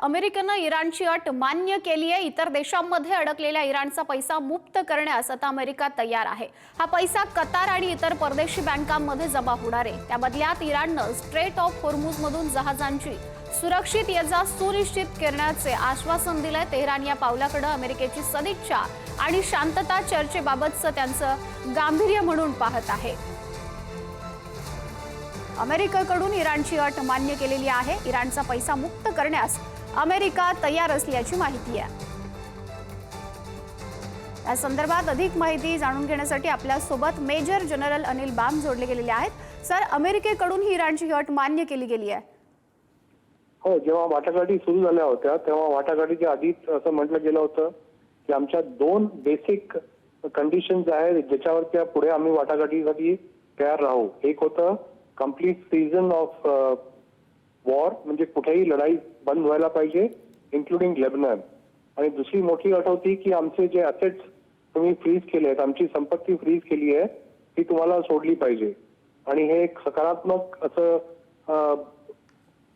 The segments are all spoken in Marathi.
अमेरिकेनं इराणची अट मान्य केली आहे। इतर देशांमध्ये अडकलेल्या इराणचा पैसा मुक्त करण्यास आता अमेरिका तयार आहे। हा पैसा कतार आणि इतर परदेशी बँकांमध्ये जमा होणार आहे। त्या बदल्यात इराणनं स्ट्रेट ऑफ होर्मुझ मधून जहाजांची सुरक्षित ये-जा सुनिश्चित करण्याचे आश्वासन दिलंय। तेहरान या पावलाकडे अमेरिकेची सदिच्छा आणि शांतता चर्चेबाबतचं त्यांचं गांभीर्य म्हणून पाहत आहे। अमेरिकेकडून इराणची अट मान्य केलेली आहे। इराणचा पैसा मुक्त करण्यास अमेरिका तयार असल्याची माहिती आहे। या संदर्भात अधिक माहिती जाणून घेण्यासाठी आपल्या सोबत मेजर जनरल अनिल बाम जोडले गेलेले आहेत। सर, अमेरिकेकडून ही इराणची अट मान्य केली गेली आहे। हो, जेव्हा वाटाघाटी सुरू झाल्या होत्या तेव्हा वाटाघाटीच्या आधीच असं म्हटलं गेलं होतं की आमच्या दोन बेसिक कंडिशन्स आहेत ज्याच्यावर पुढे आम्ही वाटाघाटीसाठी तयार राहू। एक होतं कंप्लीट सीझन ऑफ वॉर, म्हणजे कुठेही लढाई बंद व्हायला पाहिजे इन्क्लुडिंग लेबनन। आणि दुसरी मोठी अट होती की आमचे जे असेट्स तुम्ही फ्रीज केले आहेत, आमची संपत्ती फ्रीज केली आहे ती तुम्हाला सोडली पाहिजे। आणि हे एक सकारात्मक असं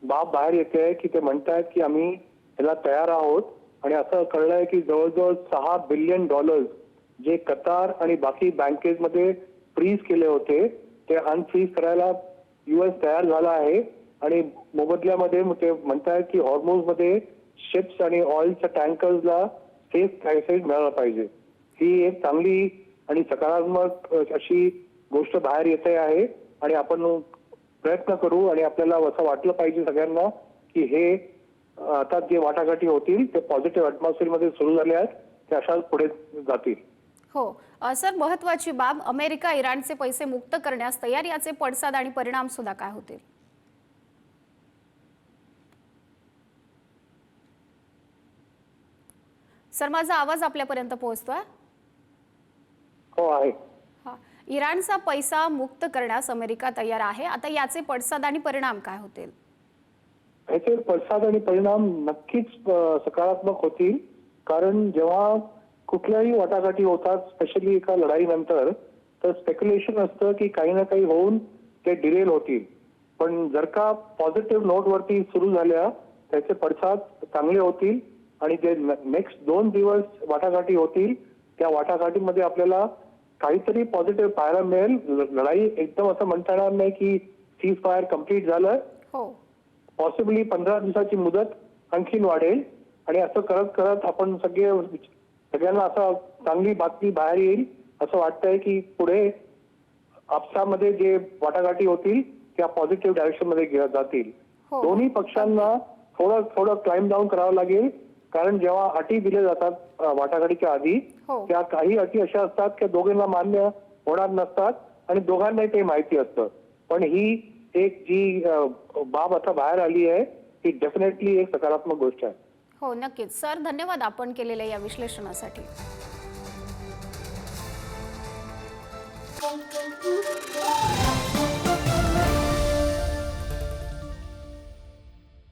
बाब बाहेर येते आहे की ते म्हणतायत की आम्ही याला तयार आहोत। आणि असं कळलंय की जवळजवळ $6 बिलियन जे कतार आणि बाकी बँकेमध्ये फ्रीज केले होते ते अनफ्रीज करायला US तयार झाला आहे। आणि मोबदल्यामध्ये ते म्हणतायत की हॉर्मुझ मध्ये शिप्स आणि ऑइलच्या टँकर्सला सेफ पॅसेज मिळाला पाहिजे। ही एक चांगली आणि सकारात्मक अशी गोष्ट बाहेर येते आहे। आणि आपण प्रयत्न करू आणि आपल्याला असं वाटलं पाहिजे सगळ्यांना की हे आता जे वाटाघाटी होतील ते पॉझिटिव्ह ॲटमॉस्फिअर मध्ये सुरू झाले आहेत, ते अशाच पुढे जातील। हो सर, महत्त्वाची बाब, अमेरिका इराणचे पैसे मुक्त करण्यास तयार, याचे पडसाद आणि परिणाम सुद्धा काय होतील? सर, माझा आवाज आपल्यापर्यंत पोहोचतोय? हो आहे। इराणचा पैसा मुक्त करण्यास अमेरिका तयार आहे। आता याचे पडसाद आणि परिणाम काय होतील? याचे पडसाद आणि परिणाम नक्कीच सकारात्मक होतील। कारण जेव्हा कुठल्याही वाटाघाटी होतात, स्पेशली एका लढाईनंतर, तर स्पेक्युलेशन असतं की काही ना काही होऊन ते डिरेल होतील। पण जर का पॉझिटिव्ह नोटवरती सुरू झाल्या त्याचे पडसाद चांगले होतील। आणि जे नेक्स्ट 2 दिवस वाटाघाटी होतील त्या वाटाघाटीमध्ये आपल्याला काहीतरी पॉझिटिव्ह पाहायला मिळेल। लढाई एकदम असं म्हणता येणार नाही की सीज फायर कम्प्लीट झालं। पॉसिबली 15 दिवसाची मुदत आणखीन वाढेल। आणि असं करत करत आपण सगळ्यांना असं चांगली बातमी बाहेर येईल असं वाटतंय की पुढे आपसामध्ये जे वाटाघाटी होतील त्या पॉझिटिव्ह डायरेक्शन मध्ये जातील। दोन्ही पक्षांना थोडं क्लाइम डाऊन करावं लागेल। कारण जेव्हा अटी दिल्या जातात वाटाघाटीच्या आधी, त्या काही अटी अशा असतात की दोघांना मान्य होणार नसतात आणि दोघांनाही ते माहिती असतं। पण ही एक जी बाब आता बाहेर आली आहे ती डेफिनेटली एक सकारात्मक गोष्ट आहे। हो, नक्कीच सर, धन्यवाद आपण केलेल्या या विश्लेषणासाठी।